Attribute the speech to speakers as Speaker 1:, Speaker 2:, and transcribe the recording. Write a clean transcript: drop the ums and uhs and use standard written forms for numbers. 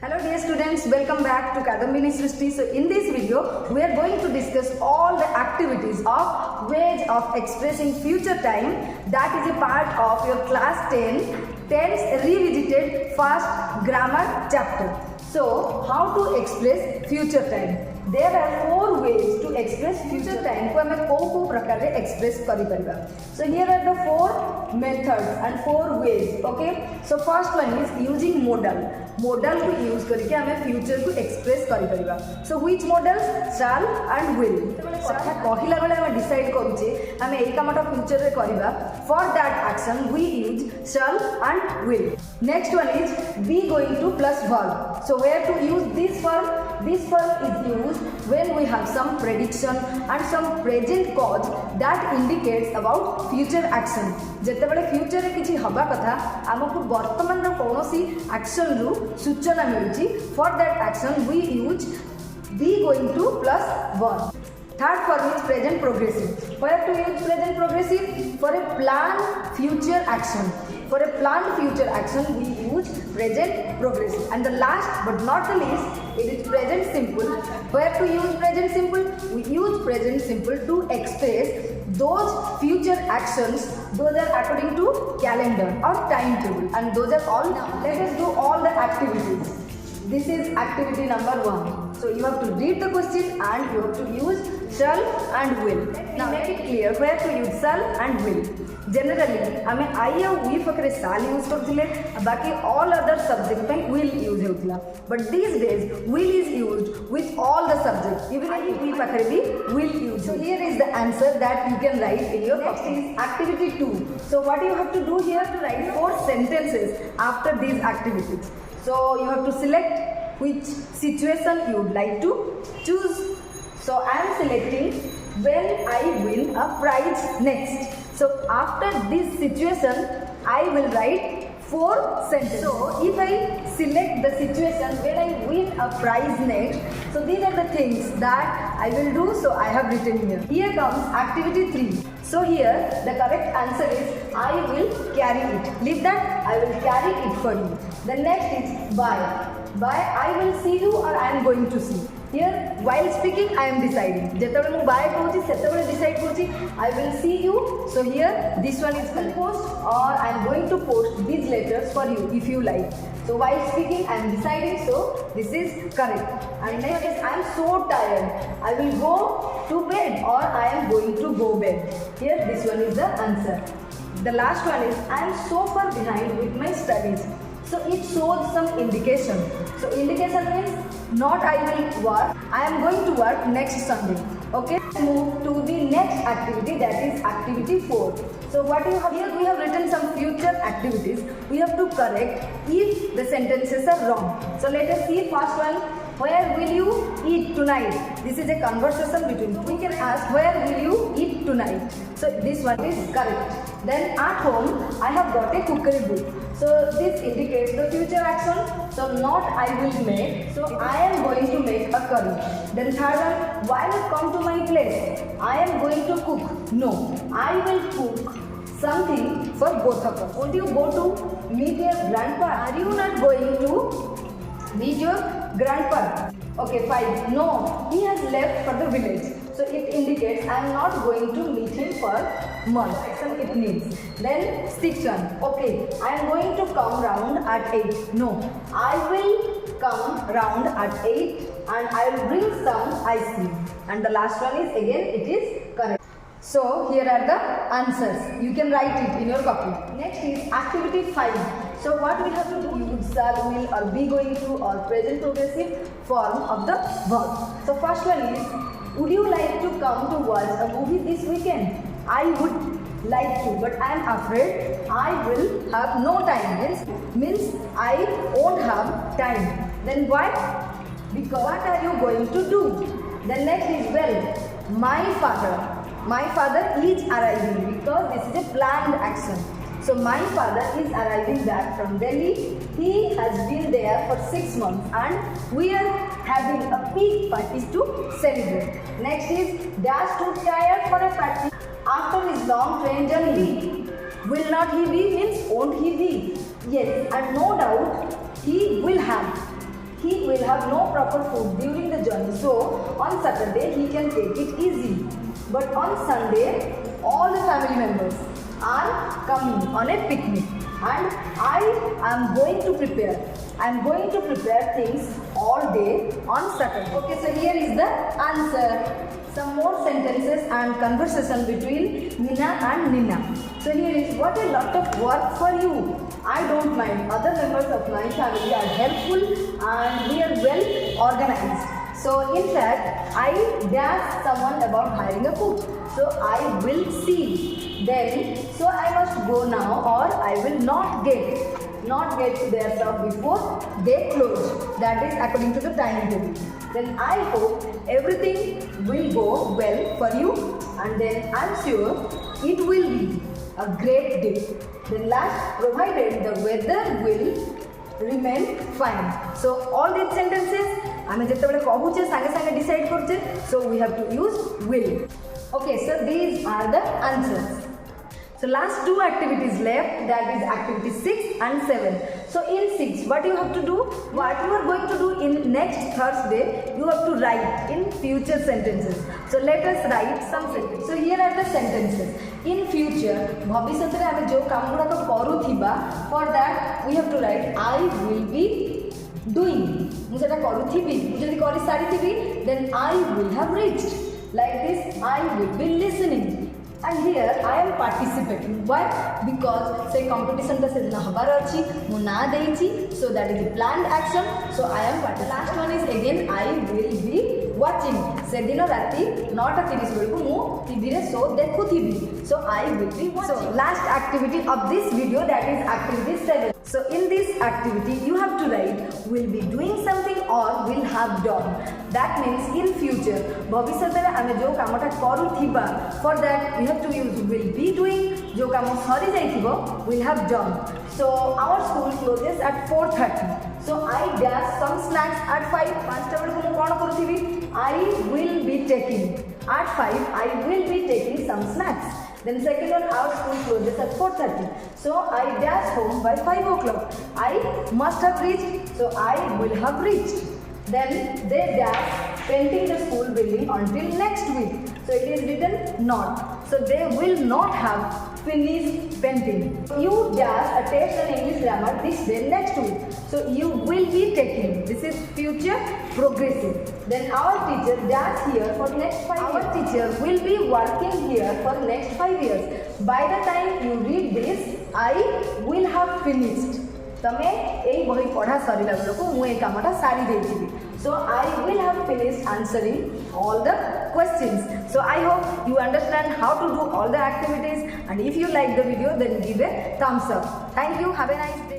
Speaker 1: Hello dear students, welcome back to Kadambini Srishti. So in this video, we are going to discuss all the activities of ways of expressing future time that is a part of your class 10's revisited fast grammar chapter. So how to express future time? There are 4 ways to express future time को हमें को प्रकार रे express करी परिबा. So here are the 4 methods and 4 ways. Okay. So first one is using modal. Modal को use करके हमें future को express करी परिबा. So which modals? Shall and will. कथा कहिला बेले हमें decide करूचे हमें एई कामटा future रे करिबा. For that action we use shall and will. Next one is be going to plus verb. So where to use this verb? This verb is used when we have some prediction and some present cause that indicates about future action. जेते बड़े future रे किछि हबा कथा हमकु वर्तमान रो कोनोसी action रु सूचना मिलुची. For that action we use be going to plus verb. Third form is present progressive. Where to use present progressive? For a planned future action. For a planned future action, we use present progressive. And the last but not the least, it is present simple. Where to use present simple? We use present simple to express those future actions. Those are according to calendar or timetable. And those are all. Now, let us do all the activities. This is activity number 1. So you have to read the question and you have to use shall and will. Now make it clear where to use shall and will. Generally, I mean I और we Phakare shall use करथिले बाकी all other subject पे will use होतिला. But these days will is used with all the subjects. Even if we Phakare भी will use. So here is the answer that you can write in your copy. Activity 2. So what you have to do here to write 4 sentences after these activities. So you have to select which situation you would like to choose. So I am selecting when I win a prize next. So after this situation, I will write 4 sentences. So if I select the situation when I win a prize next, so these are the things that I will do. So I have written here. Here comes activity 3. So here the correct answer is I will carry it. Leave that, I will carry it for you. The next is bye. Bye, I will see you or I am going to see. Here while speaking I am deciding. जेतबे मु bye कहूची सेतबे decide कहूची I will see you. So here this one is will post or I am going to post these letters for you if you like. So while speaking I am deciding, so this is correct. And next is I am so tired. I will go to bed or I am going to go bed. Here this one is the answer. The last one is I am so far behind with my studies. So it shows some indication. So indication means not I will work, I am going to work next Sunday. Okay, move to the next activity, that is activity 4. So what you have here, we have written some future activities. We have to correct if the sentences are wrong. So let us see first one. Where will you eat tonight? This is a conversation between. We can ask where will you eat tonight? So this one is correct. Then at home I have got a cookery book. So this indicates the future action. So not I will make. So I am going to make a curry. Then third one, why not come to my place? I am going to cook. No, I will cook something for both of us. Won't you go to meet your grandpa? Are you not going to meet your grandpa? Okay, fine. No, he has left for the village. So it indicates I am not going to meet him for months. Action it needs. Then sixth one. Okay, I am going to come round at 8. No, I will come round at 8 and I will bring some ice cream. And the last one is again it is correct. So here are the answers. You can write it in your copy. Next is activity 5. So what we have to do, use shall, will or be going to or present progressive form of the verb. So first one is, would you like to come to watch a movie this weekend? I would like to, but I am afraid I will have no time. Means I won't have time. Then why? Because what are you going to do? The next is well, my father is arriving because this is a planned action. So my father is arriving back from Delhi. He has been there for 6 months and we are having a big party to celebrate. Next is dash too tired for a party after his long train journey. Will not he be means won't he be? Yes, and no doubt he will have. have no proper food during the journey. So on Saturday he can take it easy. But on Sunday, all the family members are coming on a picnic and I am going to prepare. I am going to prepare things all day on Saturday. Okay, so here is the answer. Some more sentences and conversation between Nina and Nina. So here is, what a lot of work for you. I don't mind. Other members of my family are helpful and we are well organized. So in fact, I asked someone about hiring a cook. So I will see. Then, so I must go now or I will not get to their shop before they close. That is according to the timetable. Then I hope everything will go well for you and then I am sure it will be a great day. Then last, provided the weather will remain fine. So all these sentences आमे जेतेबेले कहूचे संगे संगे decide करछे, so we have to use will. Okay, so these are the answers. So last two activities left, that is activity 6 and 7. So in 6, what you have to do, what you are going to do in next Thursday, you have to write in future sentences. So let us write some sentences. So here are the sentences. In future, bhavishyat re ame jo kaam gudako karuthiba, for that we have to write I will be doing. Mu seta karuthibi, jodi kari sarithibi, then I will have reached. Like this, I will be listening. And here I am participating. Why? Because say competition ta sedina habar achi, mu na deichi, so that is a planned action. So I am participating. Last one is again I will be watching. Sedina rati 9:30 बेलकु मु TV रे show देखुथिबी. So I will be watching. So last activity of this video, that is activity 7. So in this activity you have to write will be doing something or will have done. That means in future भविष्यत रे आमे जो कामटा करूथिबा, for that we have to use will be doing. जो काम सरी जाइथिबो will have done. So our school closes at 4:30. So I dash some snacks at 5. 5टा बेलकु मु कोन करूथिबी, I will be taking. At 5 I will be taking some snacks. Then second one, our school closes at 4:30. So I dash home by 5 o'clock. I must have reached, so I will have reached. Then they dash painting the school building until next week. So it is written not. So they will not have finished painting. You dash a test on English grammar this day next week. So you will be taking. This is future progressive. Then our teacher dash here for next 5 years. Our teacher will be working here for next 5 years. By the time you read this, I will have finished. तमे एई बही पढ़ा सरिला बेलको मु ए कामटा सारी देइथिबी. So I will have finished answering all the questions. So I hope you understand how to do all the activities, and if you like the video then give a thumbs up. Thank you. Have a nice day.